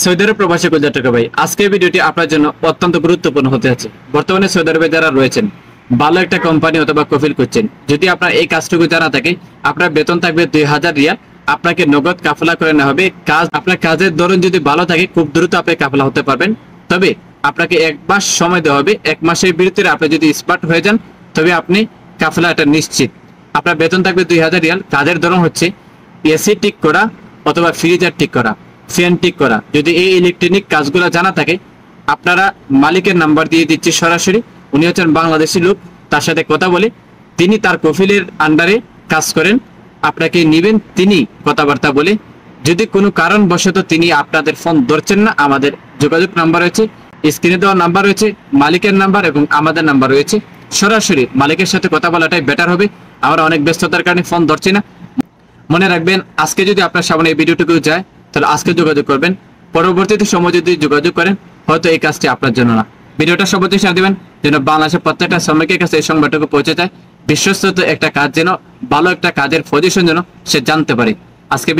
Saudi আরব প্রবাসী কল্যাণ টাকা ভাই, আজকের ভিডিওটি আপনার জন্য অত্যন্ত গুরুত্বপূর্ণ হতে যাচ্ছে। বর্তমানে সৌদি আরবে যারা রয়েছেন, ভালো একটা কোম্পানি অথবা কফিল করছেন, যদি আপনার এই কাজটুকু জানা থাকে, আপনার বেতন থাকবে 2000 রিয়াল। আপনাকে নগদ কাফলা করে নেওয়া হবে। আপনার কাজের ধরন যদি ভালো থাকে, খুব দ্রুত আপনি কাফলা হতে পারবেন। তবে আপনাকে 1 মাস সময় দেওয়া হবে। 1 মাসের ভিতরে আপনি যদি স্মার্ট হয়ে যান, তবে আপনি কাফলা এটা নিশ্চিত। আপনার বেতন থাকবে 2000 রিয়াল। কাজের ধরন হচ্ছে এসি ঠিক করা অথবা ফ্রিজার ঠিক করা, ফ্যান ঠিক করা। যদি এই ইলেকট্রনিক কাজগুলো জানা থাকে, আপনারা মালিকের নাম্বার দিয়ে দিচ্ছি সরাসরি। উনি হচ্ছেন বাংলাদেশি লোক। তার সাথে কথা বলে তিনি তার কফিলের আন্ডারে কাজ করেন, আপনাকে নিবেন। তিনি কথাবার্তা বলে, যদি কোনো কারণবশত তিনি আপনাদের ফোন ধরছেন না, আমাদের যোগাযোগ নাম্বার রয়েছে, স্ক্রিনে দেওয়া নাম্বার রয়েছে, মালিকের নাম্বার এবং আমাদের নাম্বার রয়েছে। সরাসরি মালিকের সাথে কথা বলাটাই বেটার হবে। আমরা অনেক ব্যস্ততার কারণে ফোন ধরছি না। মনে রাখবেন, আজকে যদি আপনার সামনে এই ভিডিওটুকু যায়, তাহলে আজকে যোগাযোগ করবেন। পরবর্তীতে সময় যদি যোগাযোগ করেন, হয়তো এই কাজটি আপনার জন্য না। ভিডিওটা সবাই শেয়ার দিবেন, যেন বাংলাদেশের প্রত্যেকটা শ্রমিকের কাছে এই সংবাদটুকু পৌঁছে যায়। বিশ্বস্ত একটা কাজ, যেন ভালো একটা কাজের পজিশন যেন সে জানতে পারে। আজকে